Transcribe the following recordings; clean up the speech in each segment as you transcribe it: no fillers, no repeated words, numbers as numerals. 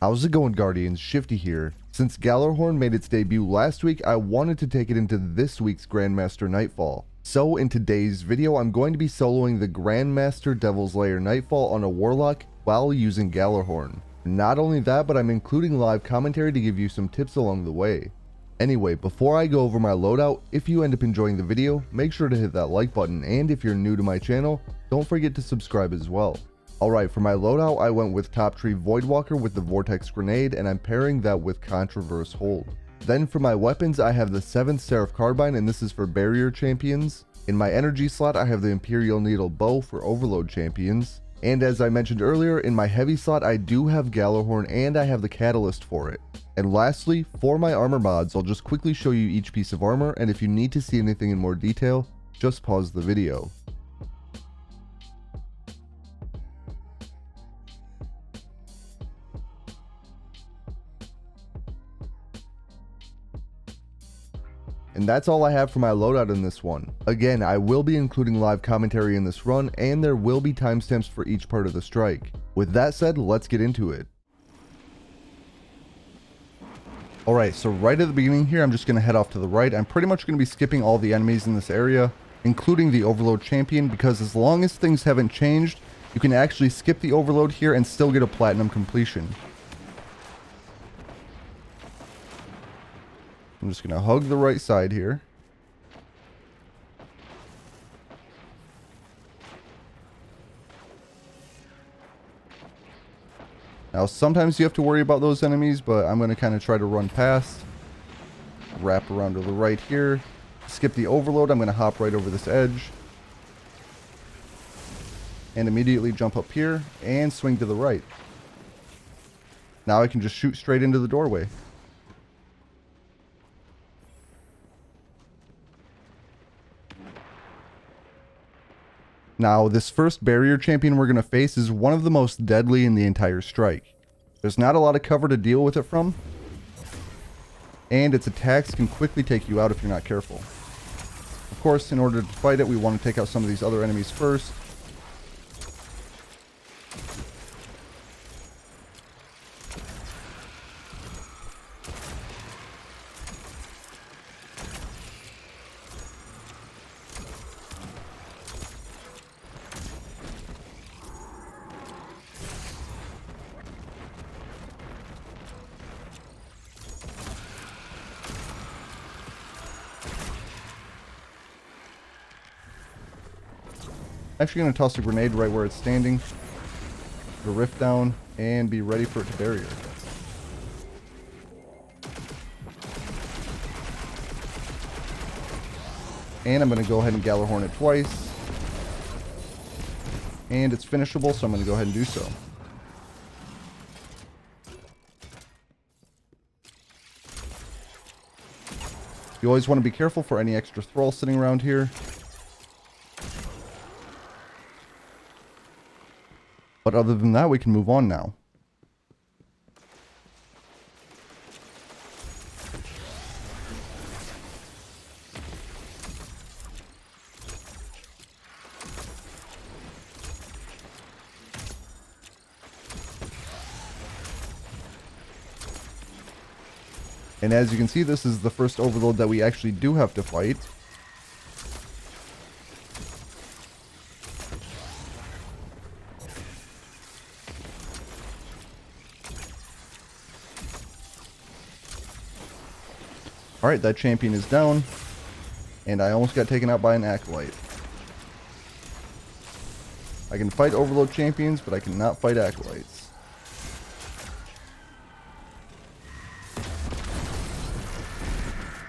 How's it going, Guardians? Shifty here. Since Gjallarhorn made its debut last week, I wanted to take it into this week's Grandmaster Nightfall. So in today's video, I'm going to be soloing the Grandmaster Devil's Lair Nightfall on a Warlock while using Gjallarhorn. Not only that, but I'm including live commentary to give you some tips along the way. Anyway, before I go over my loadout, if you end up enjoying the video, make sure to hit that like button, and if you're new to my channel, don't forget to subscribe as well. Alright, for my loadout, I went with top tree voidwalker with the vortex grenade, and I'm pairing that with controverse hold. Then for my weapons, I have the 7th Seraph carbine, and this is for barrier champions. In my energy slot, I have the Imperial Needle bow for overload champions. And as I mentioned earlier, in my heavy slot, I do have Gjallarhorn and I have the catalyst for it. And lastly, for my armor mods, I'll just quickly show you each piece of armor, and if you need to see anything in more detail, just pause the video. And that's all I have for my loadout in this one. Again, I will be including live commentary in this run, and there will be timestamps for each part of the strike. With that said, let's get into it. Alright, so right at the beginning here, I'm just going to head off to the right. I'm pretty much going to be skipping all the enemies in this area, including the overload champion, because as long as things haven't changed, you can actually skip the overload here and still get a platinum completion. I'm just going to hug the right side here. Now, sometimes you have to worry about those enemies, but I'm going to kind of try to run past. Wrap around to the right here. Skip the overload. I'm going to hop right over this edge. And immediately jump up here and swing to the right. Now I can just shoot straight into the doorway. Now, this first barrier champion we're going to face is one of the most deadly in the entire strike. There's not a lot of cover to deal with it from, and its attacks can quickly take you out if you're not careful. Of course, in order to fight it, we want to take out some of these other enemies first. Actually going to toss a grenade right where it's standing, put a rift down, and be ready for it to barrier. And I'm going to go ahead and Gjallarhorn it twice. And it's finishable, so I'm going to go ahead and do so. You always want to be careful for any extra thralls sitting around here. But other than that, we can move on now. And as you can see, this is the first overload that we actually do have to fight. Alright, that champion is down, and I almost got taken out by an acolyte. I can fight overload champions, but I cannot fight acolytes.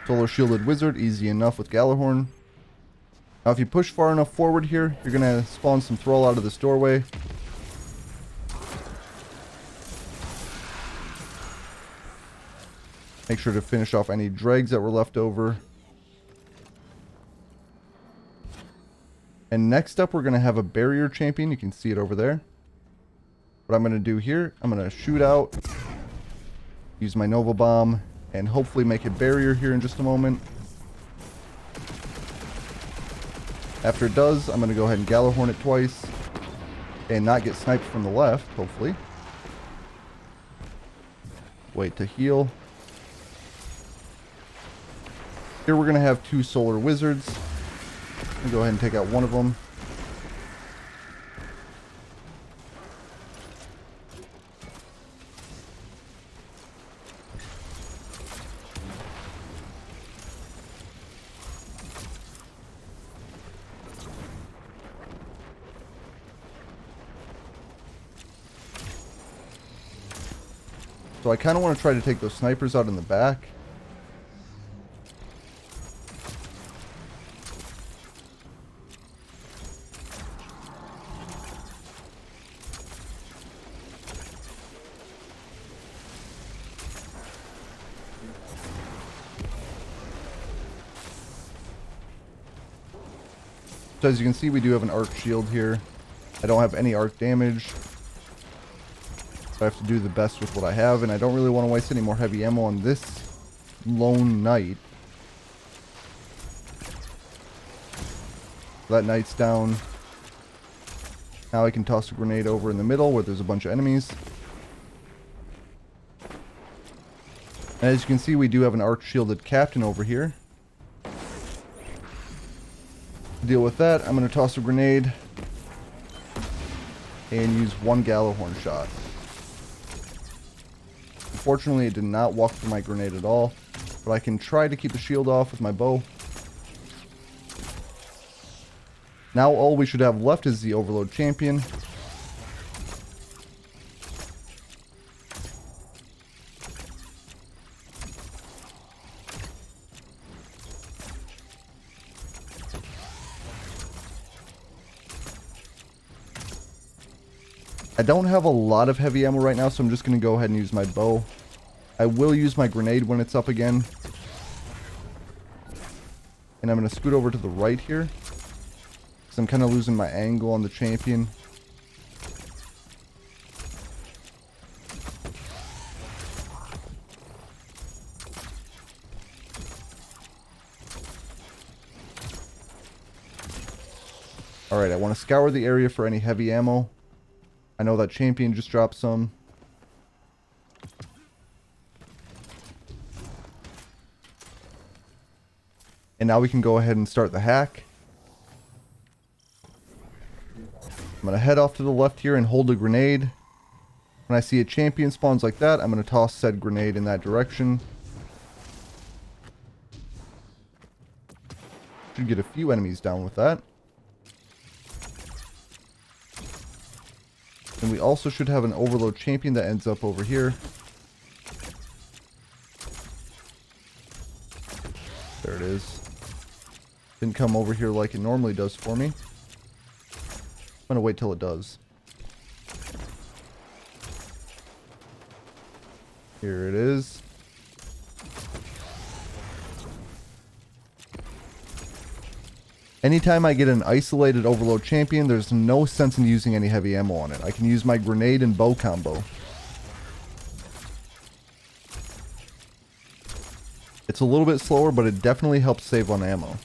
Solar shielded wizard, easy enough with Gjallarhorn. Now if you push far enough forward here, you're going to spawn some thrall out of this doorway. Make sure to finish off any dregs that were left over. And next up, we're going to have a barrier champion. You can see it over there. What I'm going to do here, I'm going to shoot out, use my Nova Bomb, and hopefully make a barrier here in just a moment. After it does, I'm going to go ahead and Gjallarhorn it twice and not get sniped from the left, hopefully. Wait to heal. Here we're going to have 2 solar wizards. I'll go ahead and take out one of them. So I kind of want to try to take those snipers out in the back. So as you can see, we do have an arc shield here. I don't have any arc damage. So I have to do the best with what I have, and I don't really want to waste any more heavy ammo on this lone knight. That knight's down. Now I can toss a grenade over in the middle where there's a bunch of enemies. And as you can see, we do have an arc shielded captain over here. To deal with that, I'm going to toss a grenade and use 1 Gjallarhorn shot. Unfortunately, it did not walk through my grenade at all, but I can try to keep the shield off with my bow. Now all we should have left is the Overload Champion. I don't have a lot of heavy ammo right now, so I'm just going to go ahead and use my bow. I will use my grenade when it's up again. And I'm going to scoot over to the right here, because I'm kind of losing my angle on the champion. Alright, I want to scour the area for any heavy ammo. I know that champion just dropped some. And now we can go ahead and start the hack. I'm going to head off to the left here and hold a grenade. When I see a champion spawns like that, I'm going to toss said grenade in that direction. Should get a few enemies down with that. And we also should have an overload champion that ends up over here. There it is. Didn't come over here like it normally does for me. I'm going to wait till it does. Here it is. Anytime I get an isolated overload champion, there's no sense in using any heavy ammo on it. I can use my grenade and bow combo. It's a little bit slower, but it definitely helps save on ammo.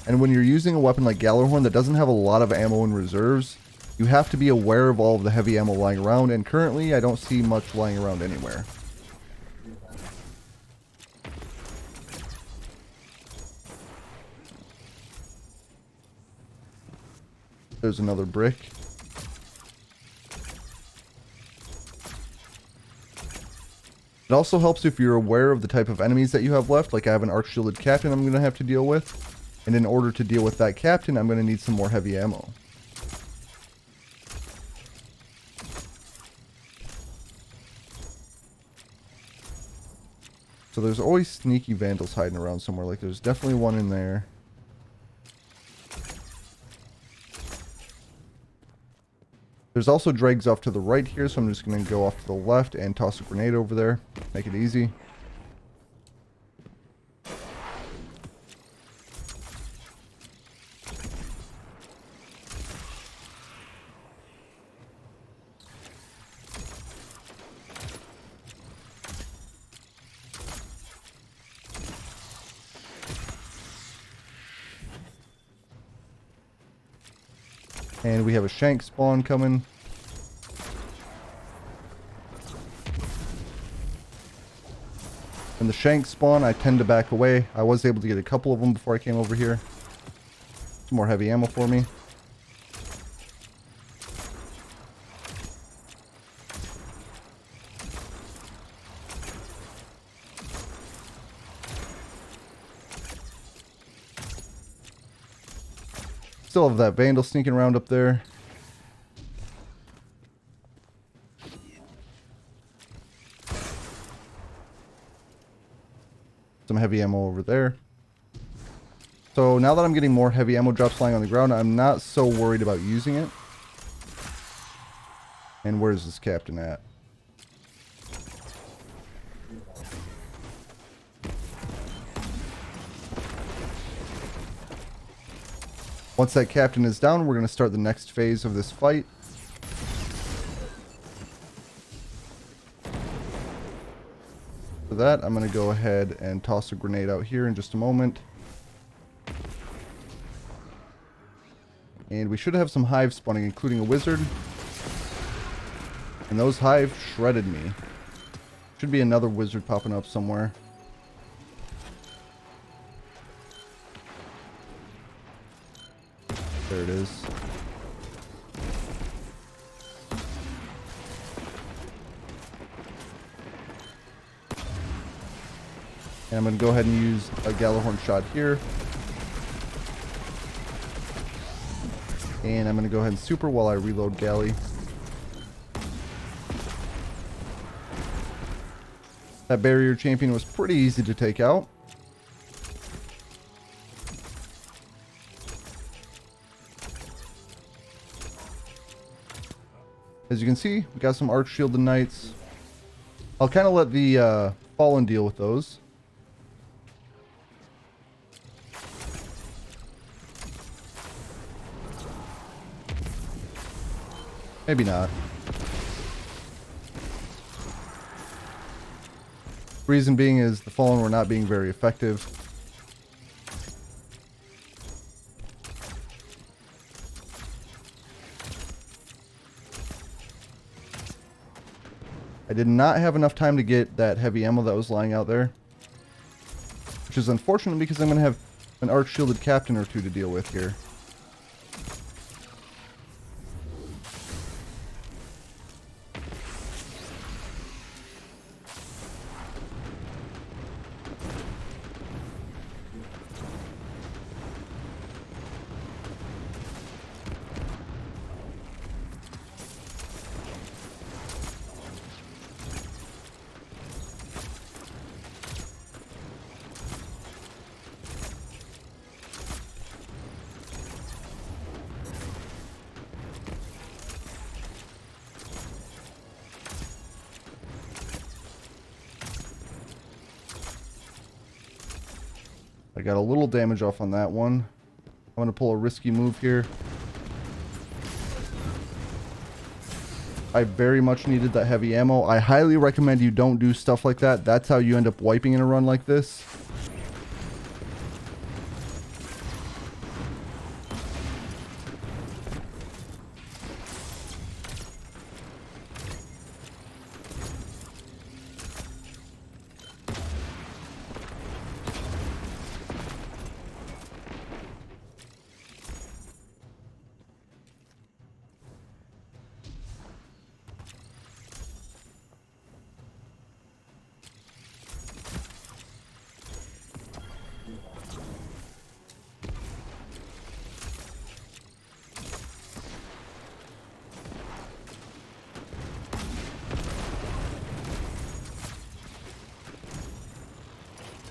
And when you're using a weapon like Gjallarhorn that doesn't have a lot of ammo in reserves, you have to be aware of all of the heavy ammo lying around, and currently I don't see much lying around anywhere. There's another brick. It also helps if you're aware of the type of enemies that you have left, like I have an arc shielded captain I'm going to have to deal with. And in order to deal with that captain, I'm going to need some more heavy ammo. So there's always sneaky vandals hiding around somewhere. Like there's definitely one in there. There's also dregs off to the right here, so I'm just going to go off to the left and toss a grenade over there. Make it easy. And we have a shank spawn coming. When the shank spawn, I tend to back away. I was able to get a couple of them before I came over here. Some more heavy ammo for me. Still have that Vandal sneaking around up there. Some heavy ammo over there. So now that I'm getting more heavy ammo drops lying on the ground, I'm not so worried about using it. And where's this captain at? Once that captain is down, we're going to start the next phase of this fight. For that, I'm going to go ahead and toss a grenade out here in just a moment. And we should have some hives spawning, including a wizard. And those hives shredded me. Should be another wizard popping up somewhere. There it is. And I'm going to go ahead and use a Gjallarhorn shot here. And I'm going to go ahead and super while I reload Galley. That barrier champion was pretty easy to take out. As you can see, we got some arch shielded knights. I'll kind of let the fallen deal with those. Maybe not. Reason being is the fallen were not being very effective. I did not have enough time to get that heavy ammo that was lying out there. Which is unfortunate because I'm going to have an arch shielded captain or two to deal with here. I got a little damage off on that one. I'm going to pull a risky move here. I very much needed that heavy ammo. I highly recommend you don't do stuff like that. That's how you end up wiping in a run like this.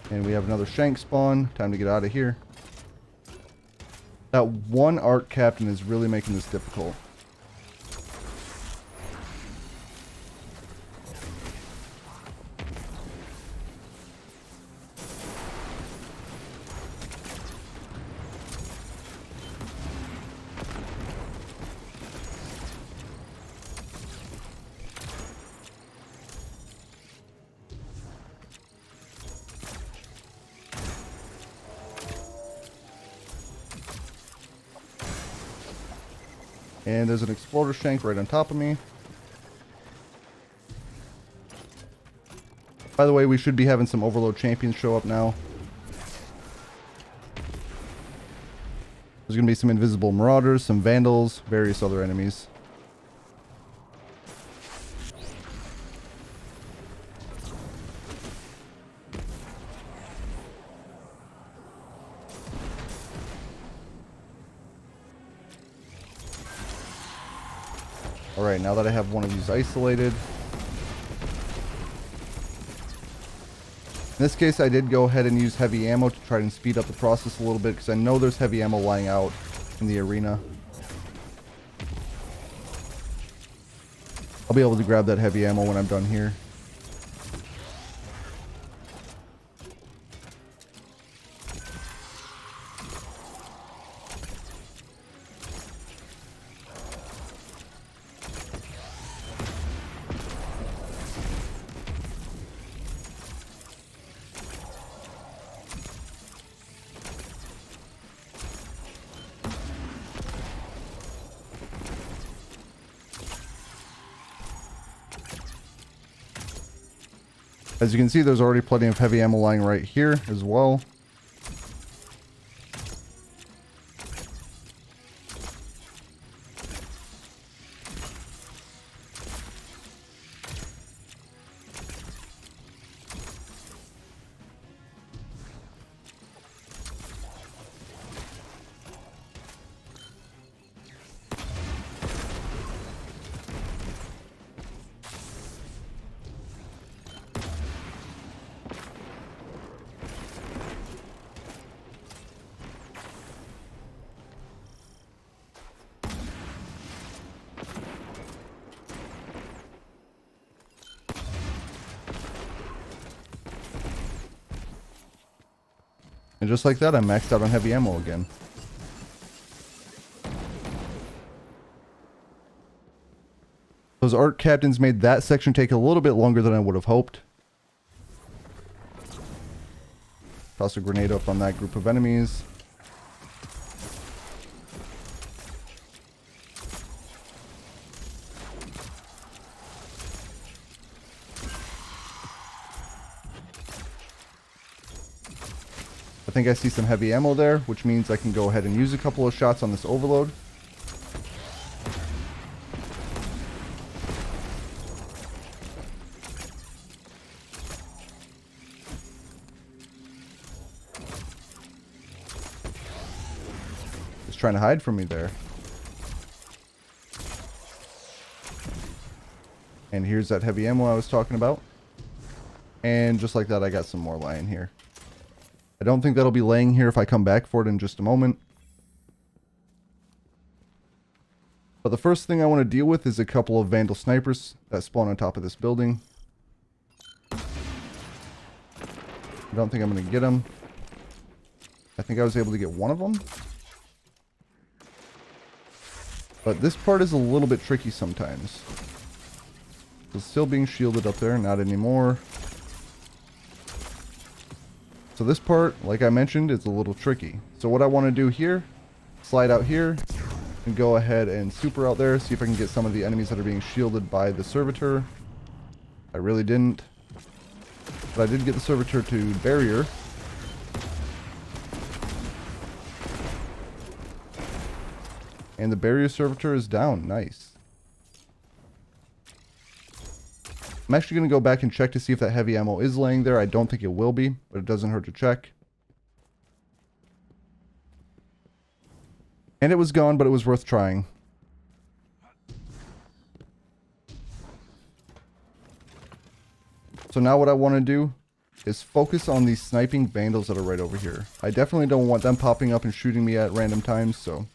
And we have another shank spawn. Time to get out of here. That one arc captain is really making this difficult. And there's an exploder shank right on top of me. By the way, we should be having some overload champions show up now. There's going to be some invisible marauders, some vandals, various other enemies. Alright, now that I have one of these isolated. In this case, I did go ahead and use heavy ammo to try and speed up the process a little bit because I know there's heavy ammo lying out in the arena. I'll be able to grab that heavy ammo when I'm done here. As you can see, there's already plenty of heavy ammo lying right here as well. And just like that, I'm maxed out on heavy ammo again. Those art captains made that section take a little bit longer than I would have hoped. Toss a grenade up on that group of enemies. I think I see some heavy ammo there, which means I can go ahead and use a couple of shots on this overload. Just trying to hide from me there. And here's that heavy ammo I was talking about. And just like that, I got some more lying here. I don't think that'll be laying here if I come back for it in just a moment. But the first thing I want to deal with is a couple of Vandal snipers that spawn on top of this building. I don't think I'm going to get them. I think I was able to get one of them. But this part is a little bit tricky sometimes. It's still being shielded up there, not anymore. So this part, like I mentioned, is a little tricky. So what I want to do here, slide out here, and go ahead and super out there, see if I can get some of the enemies that are being shielded by the servitor. I really didn't. But I did get the servitor to barrier. And the barrier servitor is down. Nice. I'm actually going to go back and check to see if that heavy ammo is laying there. I don't think it will be, but it doesn't hurt to check. And it was gone, but it was worth trying. So now what I want to do is focus on these sniping vandals that are right over here. I definitely don't want them popping up and shooting me at random times, so...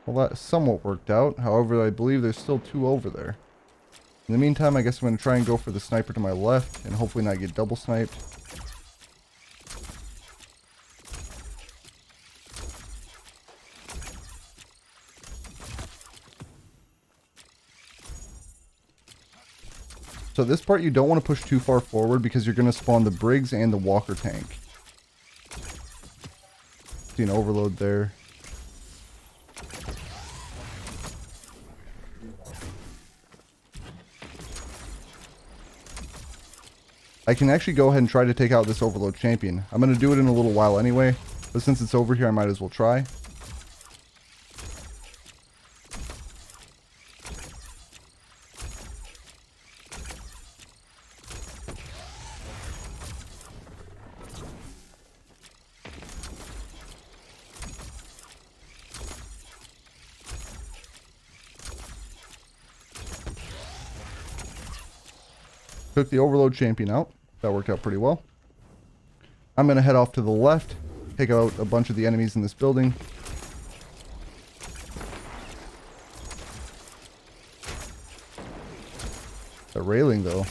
Well, that somewhat worked out. However, I believe there's still 2 over there. In the meantime, I guess I'm going to try and go for the sniper to my left and hopefully not get double sniped. So this part you don't want to push too far forward because you're going to spawn the Brigs and the Walker tank. See an overload there. I can actually go ahead and try to take out this overload champion. I'm going to do it in a little while anyway, but since it's over here I might as well try. Took the overload champion out. That worked out pretty well. I'm going to head off to the left, take out a bunch of the enemies in this building. The railing though.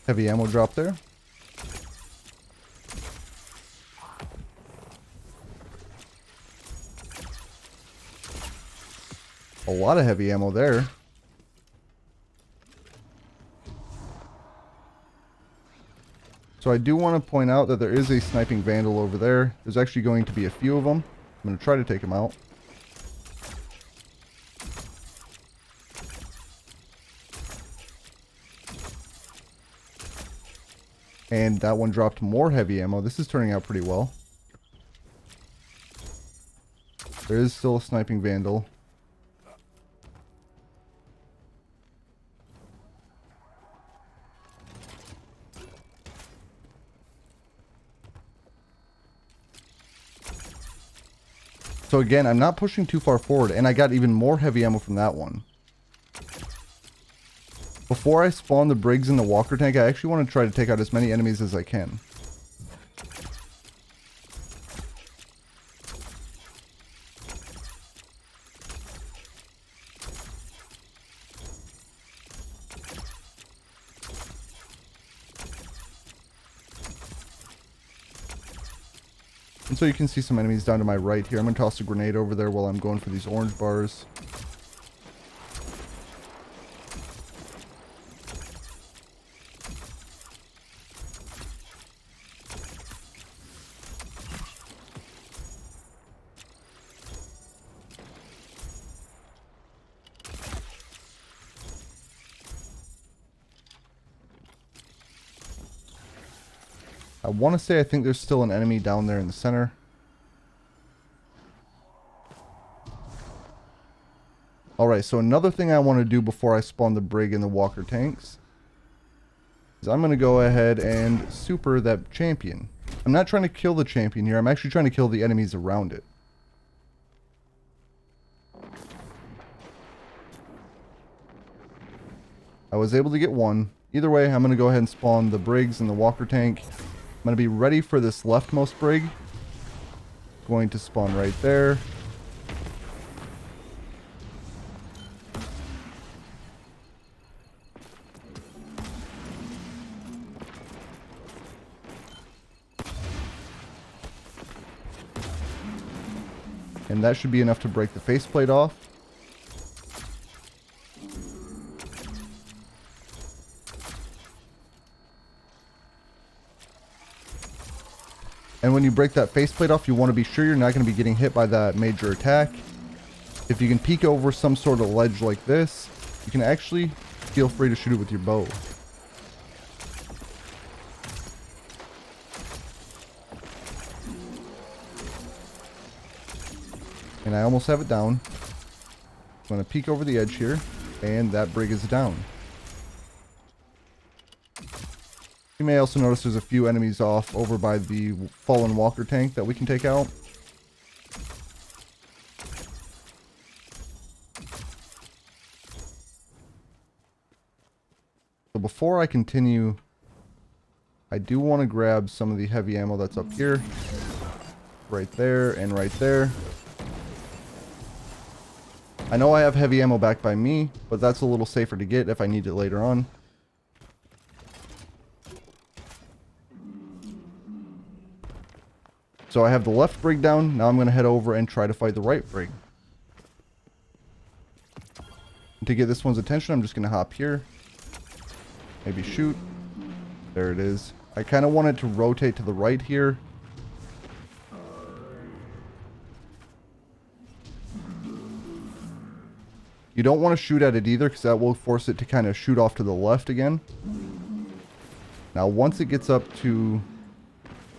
Heavy ammo drop there. A lot of heavy ammo there. So I do want to point out that there is a sniping vandal over there. There's actually going to be a few of them. I'm going to try to take them out. And that one dropped more heavy ammo. This is turning out pretty well. There is still a sniping vandal. So again, I'm not pushing too far forward, and I got even more heavy ammo from that one. Before I spawn the Brigs in the Walker tank, I actually want to try to take out as many enemies as I can. And so you can see some enemies down to my right here. I'm going to toss a grenade over there while I'm going for these orange bars. I want to say I think there's still an enemy down there in the center. Alright, so another thing I want to do before I spawn the Brig and the Walker tanks is I'm going to go ahead and super that champion. I'm not trying to kill the champion here, I'm actually trying to kill the enemies around it. I was able to get one. Either way, I'm going to go ahead and spawn the Brigs and the Walker tank. I'm going to be ready for this leftmost Brig. Going to spawn right there. And that should be enough to break the faceplate off. And when you break that faceplate off, you want to be sure you're not going to be getting hit by that major attack. If you can peek over some sort of ledge like this, you can actually feel free to shoot it with your bow. And I almost have it down. I'm going to peek over the edge here, and that Brig is down. You may also notice there's a few enemies off over by the fallen Walker tank that we can take out. So before I continue I do want to grab some of the heavy ammo that's up here. Right there and right there. I know I have heavy ammo back by me, but that's a little safer to get if I need it later on. So I have the left brig down. Now I'm going to head over and try to fight the right brig. And to get this one's attention, I'm just going to hop here. Maybe shoot. There it is. I kind of want it to rotate to the right here. You don't want to shoot at it either, because that will force it to kind of shoot off to the left again. Now once it gets up to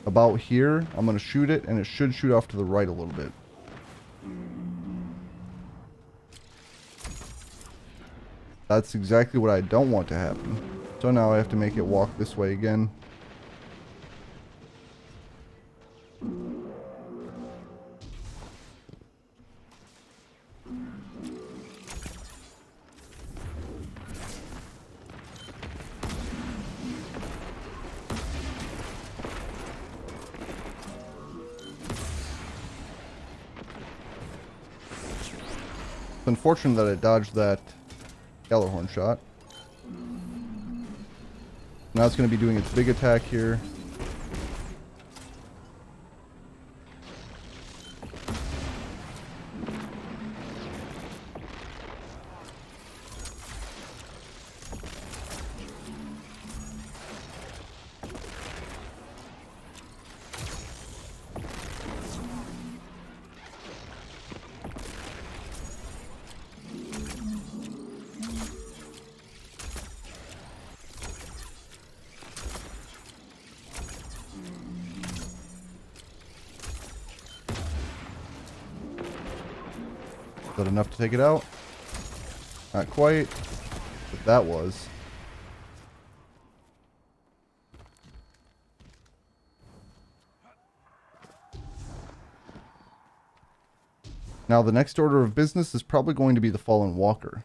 about here, I'm going to shoot it, and it should shoot off to the right a little bit. That's exactly what I don't want to happen. So now I have to make it walk this way again. It's unfortunate that I dodged that Gjallarhorn shot. Now it's going to be doing its big attack here. Is that enough to take it out? Not quite, but that was. Now the next order of business is probably going to be the fallen walker.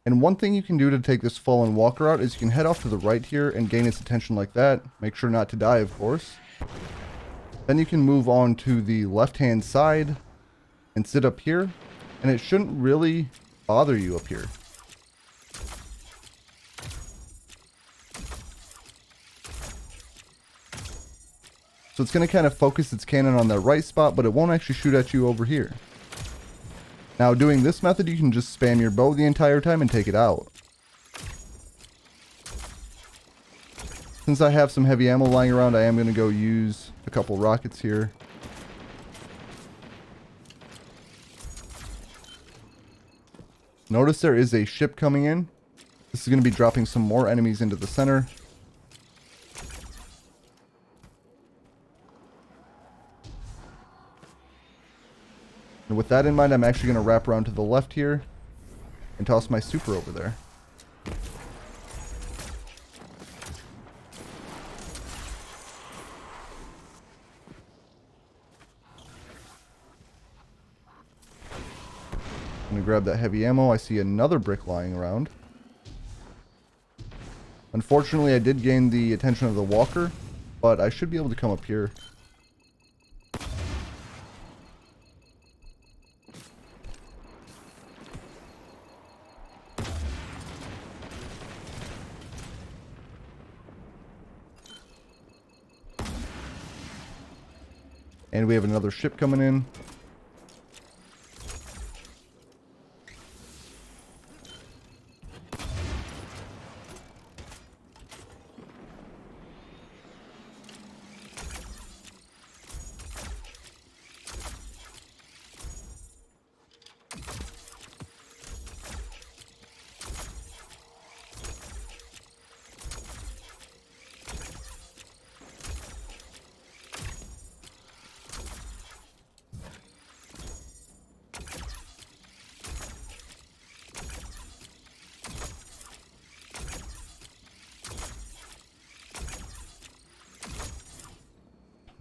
And one thing you can do to take this fallen walker out is you can head off to the right here and gain its attention like that. Make sure not to die, of course. Then you can move on to the left hand side and sit up here. And it shouldn't really bother you up here. So it's going to kind of focus its cannon on that right spot, but it won't actually shoot at you over here. Now doing this method, you can just spam your bow the entire time and take it out. Since I have some heavy ammo lying around, I am going to go use a couple rockets here. Notice there is a ship coming in. This is going to be dropping some more enemies into the center. And with that in mind, I'm actually going to wrap around to the left here and toss my super over there. I'm going to grab that heavy ammo. I see another brick lying around. Unfortunately, I did gain the attention of the walker, but I should be able to come up here. And we have another ship coming in.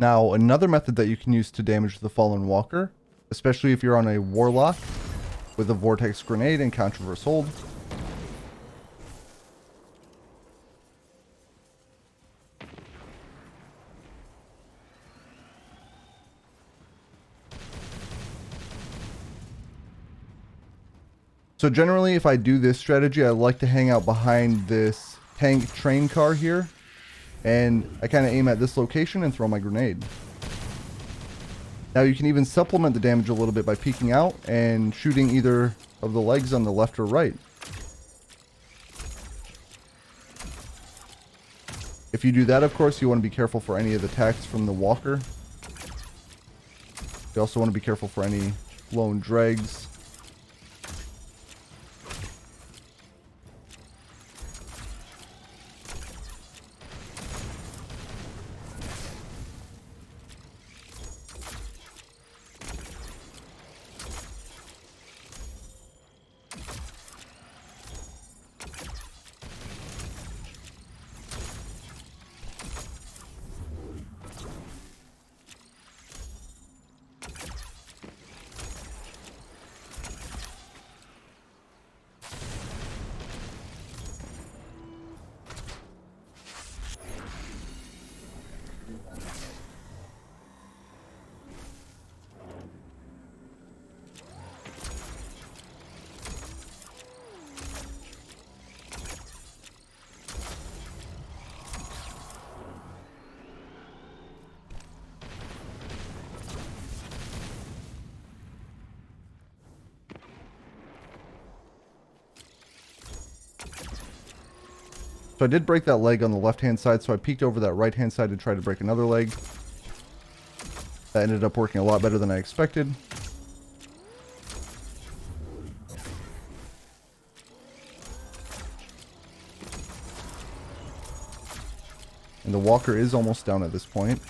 Now, another method that you can use to damage the fallen walker, especially if you're on a Warlock with a vortex grenade and controverse hold, So generally, if I do this strategy, I like to hang out behind this tank train car here. And I kind of aim at this location and throw my grenade. Now you can even supplement the damage a little bit by peeking out and shooting either of the legs on the left or right. If you do that, of course, you want to be careful for any of the attacks from the walker. You also want to be careful for any lone dregs. So I did break that leg on the left-hand side, so I peeked over that right-hand side to try to break another leg. That ended up working a lot better than I expected. And the walker is almost down at this point.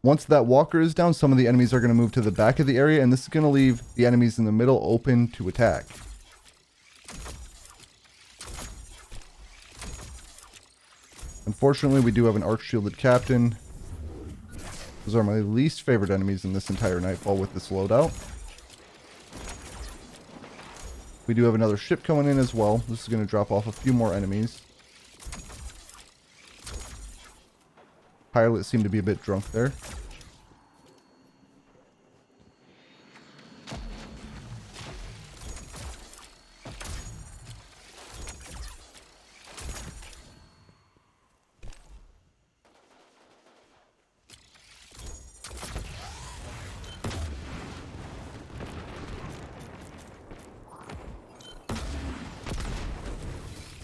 Once that walker is down, some of the enemies are going to move to the back of the area, and this is going to leave the enemies in the middle open to attack. Unfortunately, we do have an arch-shielded captain. Those are my least favorite enemies in this entire Nightfall with this loadout. We do have another ship coming in as well. This is going to drop off a few more enemies. Pilot seemed to be a bit drunk there.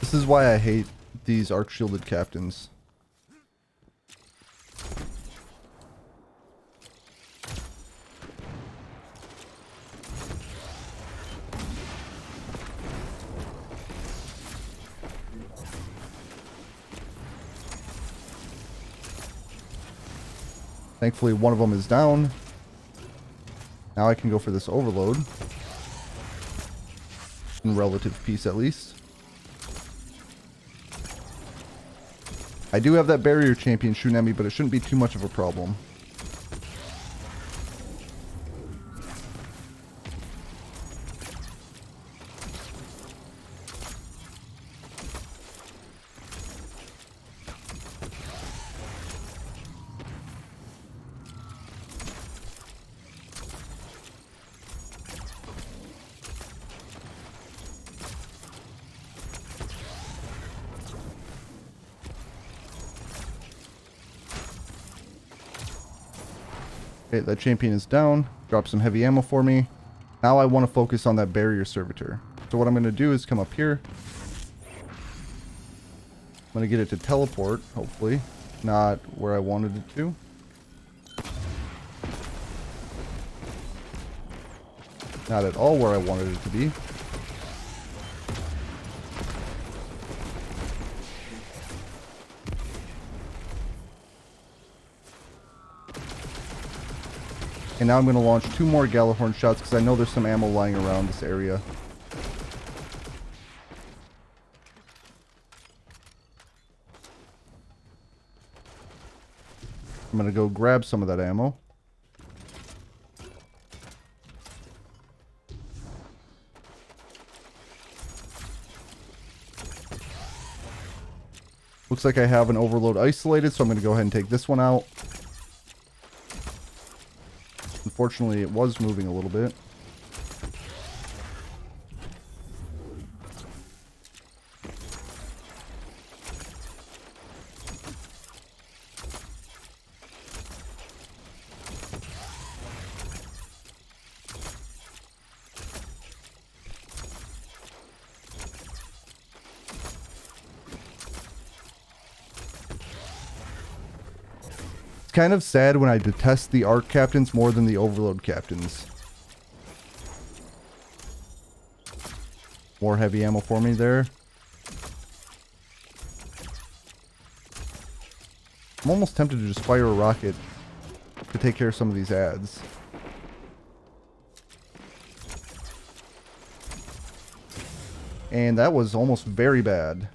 This is why I hate these arch-shielded captains. Thankfully, one of them is down. Now I can go for this overload. In relative peace, at least. I do have that barrier champion shooting at me, but it shouldn't be too much of a problem. Okay, that champion is down. Drop some heavy ammo for me. Now I want to focus on that barrier servitor. So what I'm going to do is come up here. I'm going to get it to teleport, hopefully. Not where I wanted it to. Not at all where I wanted it to be. And now I'm going to launch 2 more Gjallarhorn shots because I know there's some ammo lying around this area. I'm going to go grab some of that ammo. Looks like I have an overload isolated, so I'm going to go ahead and take this one out. Unfortunately, it was moving a little bit. Kind of sad when I detest the ARC captains more than the overload captains. More heavy ammo for me there. I'm almost tempted to just fire a rocket to take care of some of these ads. And that was almost very bad.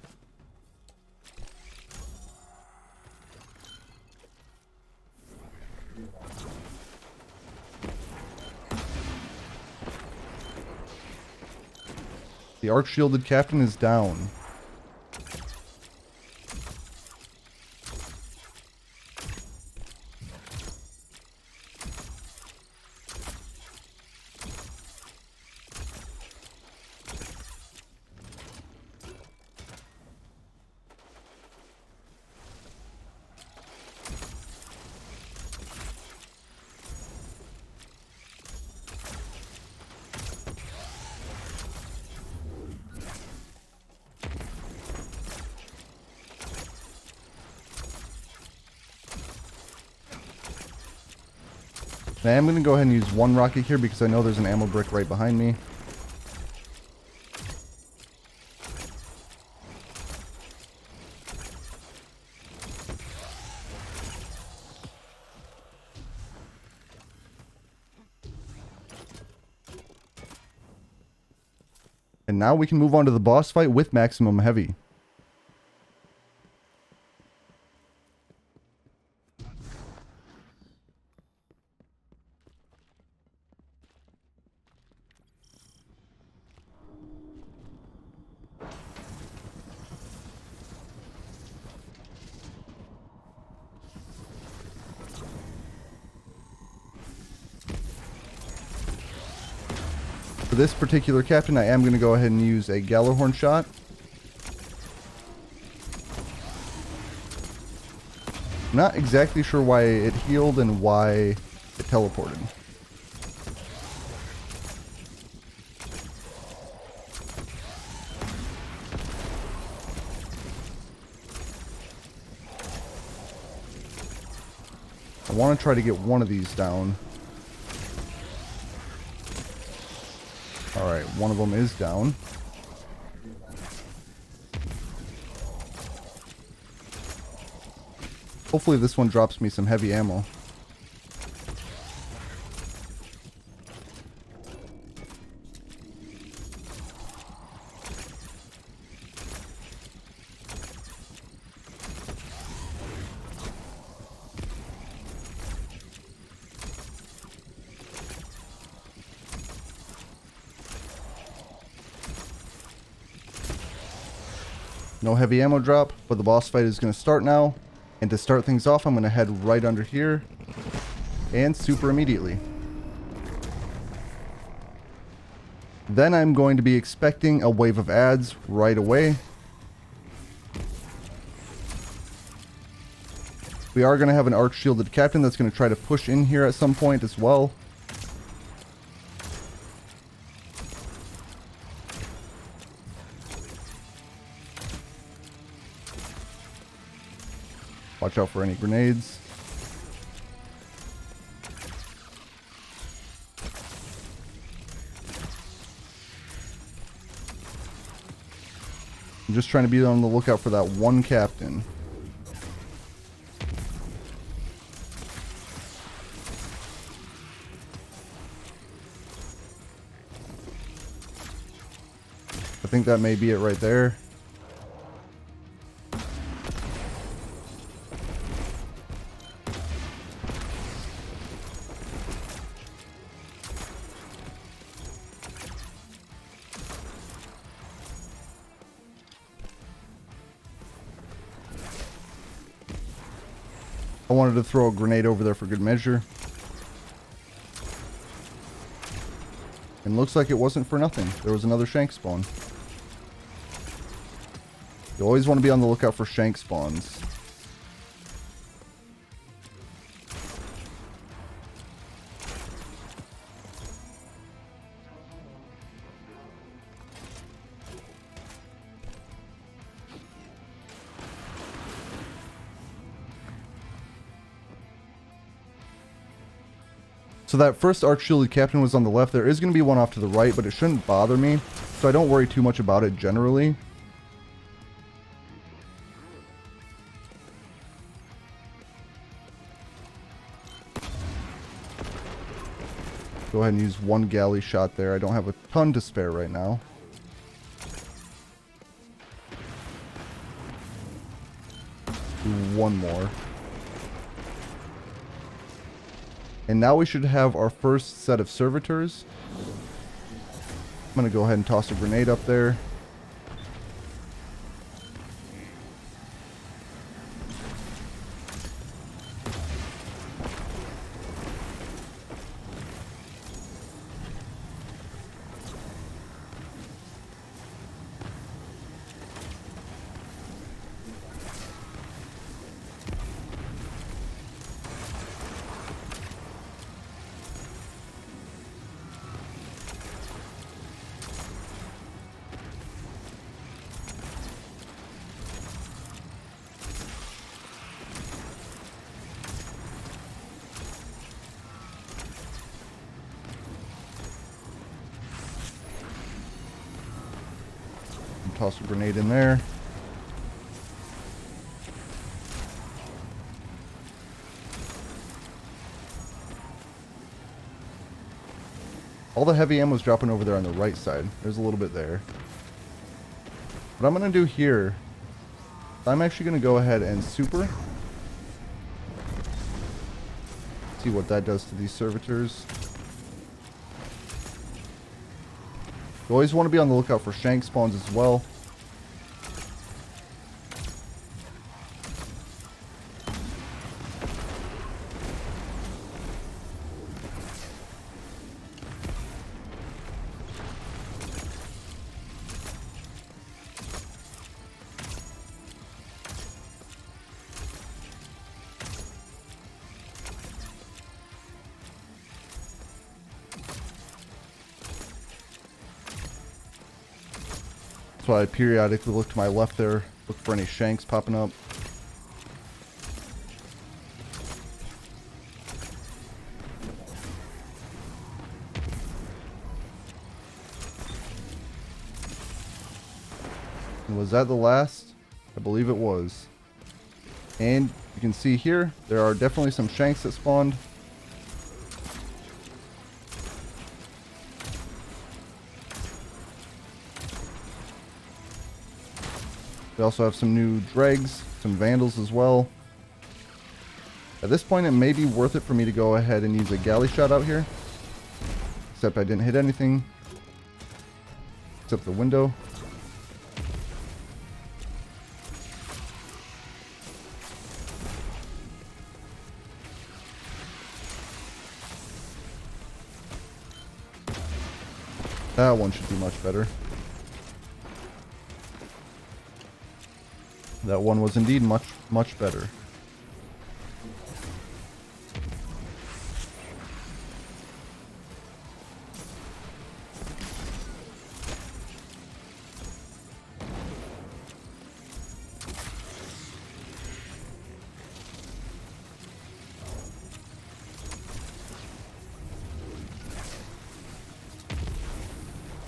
The arc shielded captain is down. Now I'm going to go ahead and use 1 rocket here because I know there's an ammo brick right behind me. And now we can move on to the boss fight with maximum heavy. For this particular captain, I am going to go ahead and use a Gjallarhorn shot. Not exactly sure why it healed and why it teleported. I want to try to get one of these down. Alright, one of them is down. Hopefully this one drops me some heavy ammo. No heavy ammo drop, but the boss fight is going to start now. And to start things off, I'm going to head right under here and super immediately. Then I'm going to be expecting a wave of ads right away. We are going to have an arc shielded captain that's going to try to push in here at some point as well. Watch out for any grenades. I'm just trying to be on the lookout for that one captain. think that may be it right there. I wanted to throw a grenade over there for good measure. And looks like it wasn't for nothing. There was another shank spawn. You always want to be on the lookout for shank spawns. So that first arch-shielded captain was on the left. There is going to be one off to the right, but it shouldn't bother me. So I don't worry too much about it generally. Go ahead and use one galley shot there. I don't have a ton to spare right now. Do one more. And now we should have our first set of servitors. I'm going to go ahead and toss a grenade up there. Toss a grenade in there. All the heavy ammo is dropping over there on the right side. There's a little bit there. What I'm going to do here, I'm actually going to go ahead and super. See what that does to these servitors. You always want to be on the lookout for shank spawns as well. So I periodically look to my left there, look for any shanks popping up. And was that the last? I believe it was. And you can see here, there are definitely some shanks that spawned. We also have some new dregs, some vandals as well. At this point, it may be worth it for me to go ahead and use a galley shot out here. Except I didn't hit anything. Except the window. That one should be much better. That one was indeed much, much better.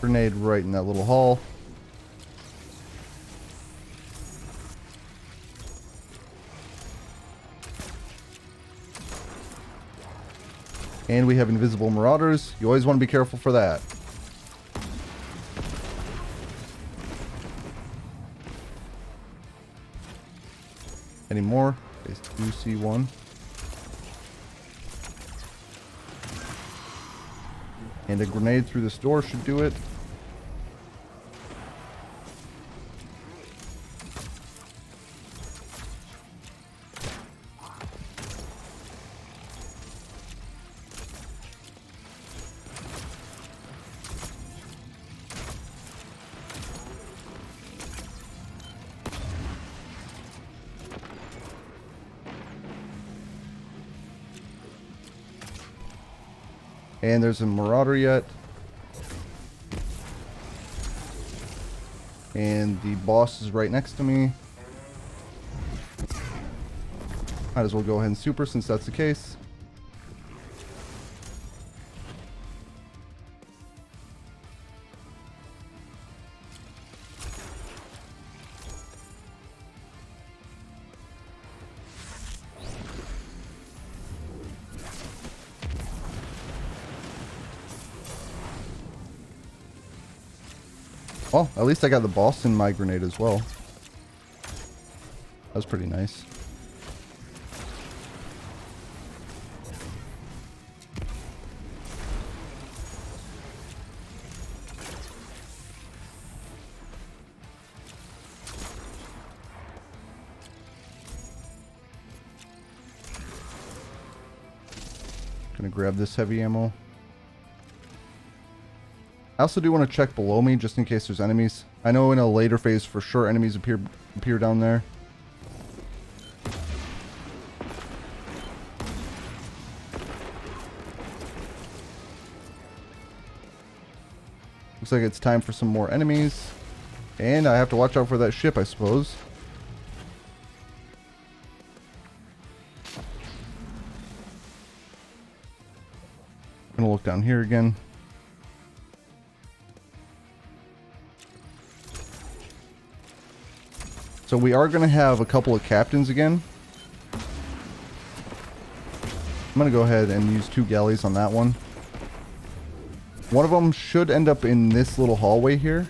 Grenade right in that little hole. And we have invisible marauders. You always want to be careful for that. Any more? I do see one. And a grenade through this door should do it. And there's a marauder yet. And the boss is right next to me. Might as well go ahead and super since that's the case. Well, at least I got the boss in my grenade as well. That was pretty nice. Gonna grab this heavy ammo. I also do want to check below me just in case there's enemies. I know in a later phase for sure enemies appear down there. Looks like it's time for some more enemies. And I have to watch out for that ship, I suppose. I'm gonna look down here again. So we are going to have a couple of captains again. I'm going to go ahead and use 2 galleys on that one. One of them should end up in this little hallway here.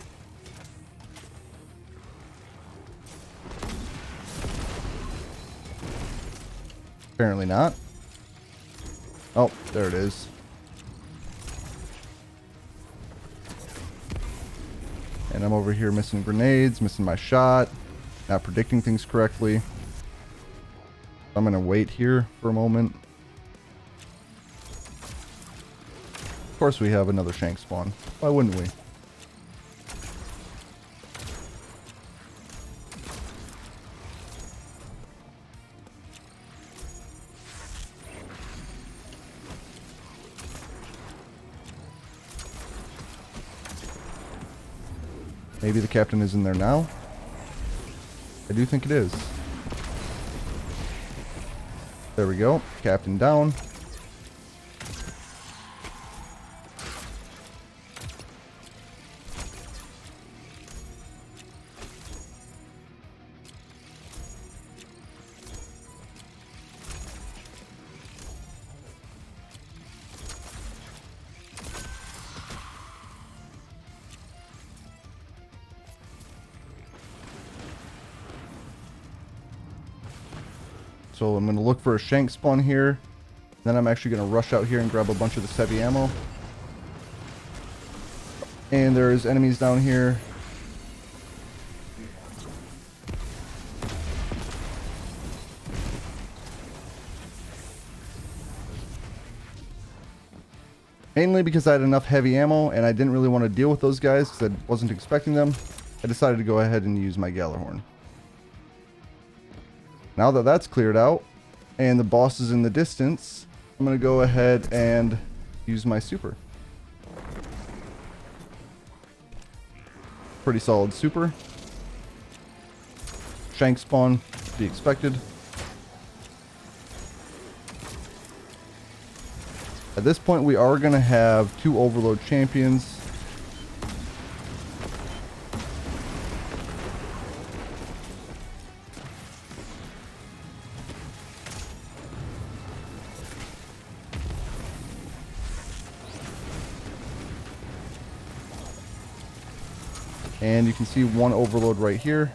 Apparently not. Oh, there it is. And I'm over here missing grenades, missing my shot. Not predicting things correctly. I'm going to wait here for a moment. Of course we have another shank spawn. Why wouldn't we? Maybe the captain is in there now. I do think it is. There we go. Captain down. So I'm going to look for a shank spawn here. Then I'm actually going to rush out here and grab a bunch of this heavy ammo. And there's enemies down here. Mainly because I had enough heavy ammo and I didn't really want to deal with those guys because I wasn't expecting them. I decided to go ahead and use my Gjallarhorn. Now that that's cleared out and the boss is in the distance, I'm going to go ahead and use my super. Pretty solid super. Shank spawn, to be expected. At this point we are going to have 2 overload champions. And you can see 1 overload right here.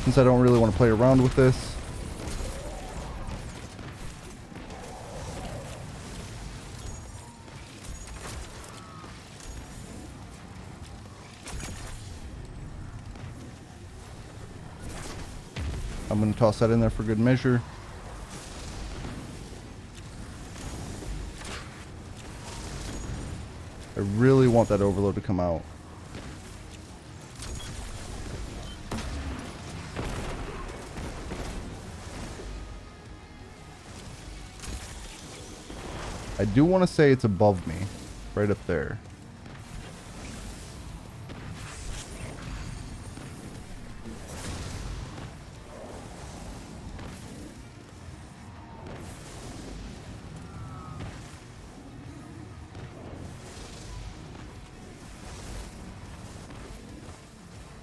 since I don't really want to play around with this. I'm going to toss that in there for good measure. I really want that overload to come out. I do want to say it's above me, right up there.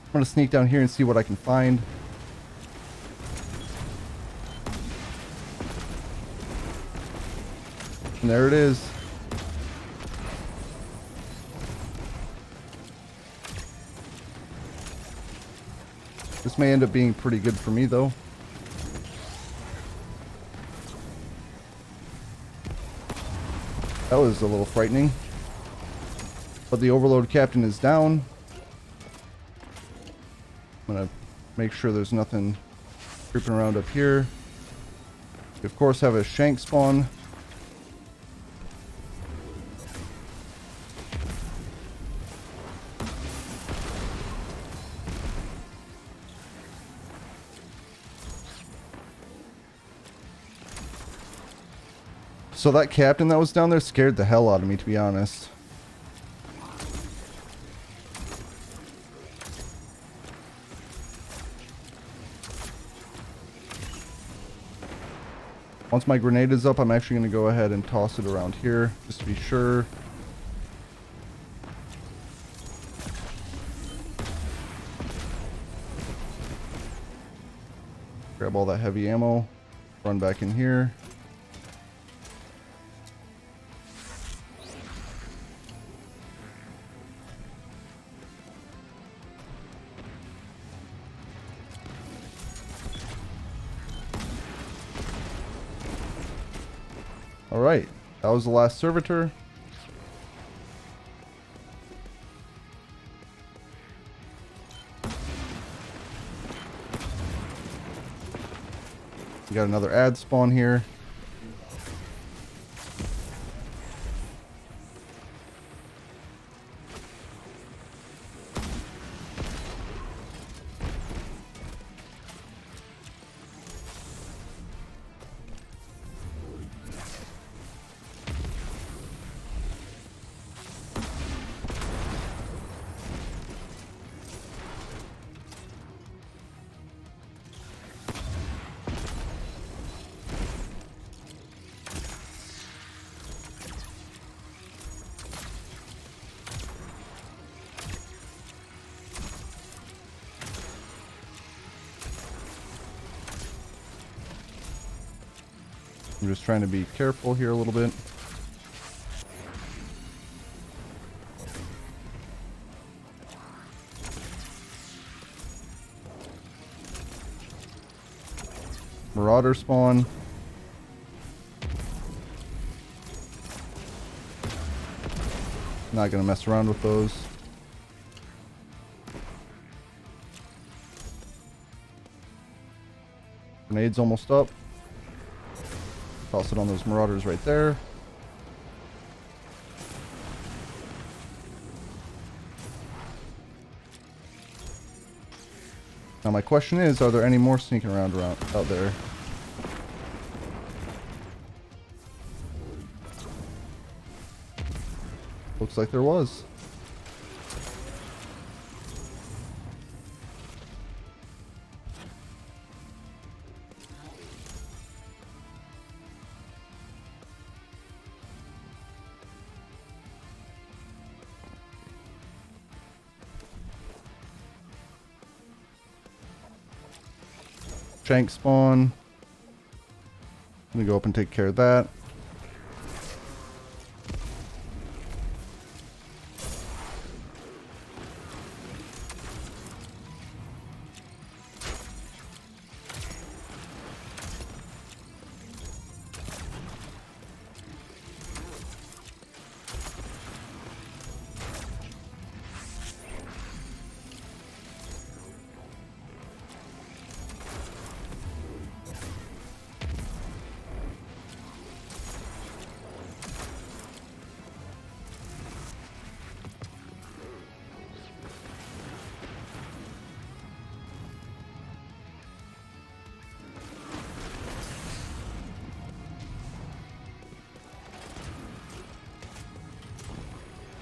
I'm going to sneak down here and see what I can find. And there it is. This may end up being pretty good for me, though. That was a little frightening. But the overload captain is down. I'm going to make sure there's nothing creeping around up here. We, of course, have a shank spawn. So that captain that was down there scared the hell out of me, to be honest. Once my grenade is up, I'm actually going to go ahead and toss it around here, just to be sure. Grab all that heavy ammo, run back in here. Alright, that was the last servitor. We got another ad spawn here. I'm just trying to be careful here a little bit. Marauder spawn. Not gonna mess around with those. Grenade's almost up. Toss it on those marauders right there. Now my question is, are there any more sneaking around out there? Looks like there was. Shank spawn. Let me go up and take care of that.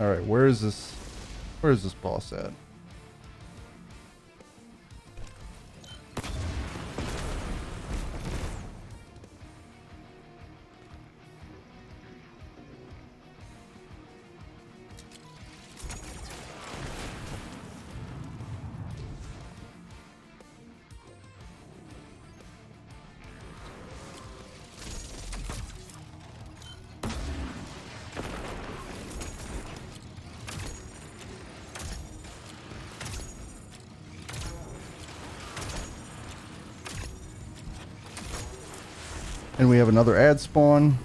Alright, where is this boss at? And we have another ad spawn.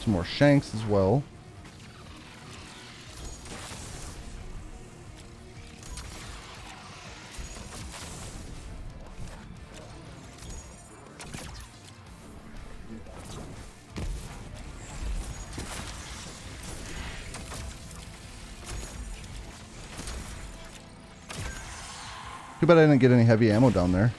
Some more shanks as well. Too bad I didn't get any heavy ammo down there.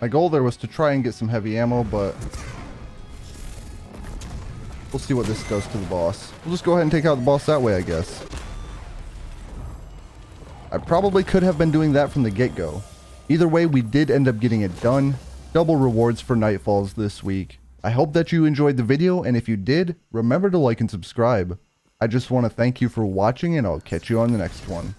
My goal there was to try and get some heavy ammo, but we'll see what this does to the boss. We'll just go ahead and take out the boss that way, I guess. I probably could have been doing that from the get-go. Either way, we did end up getting it done. Double rewards for Nightfalls this week. I hope that you enjoyed the video, and if you did, remember to like and subscribe. I just want to thank you for watching, and I'll catch you on the next one.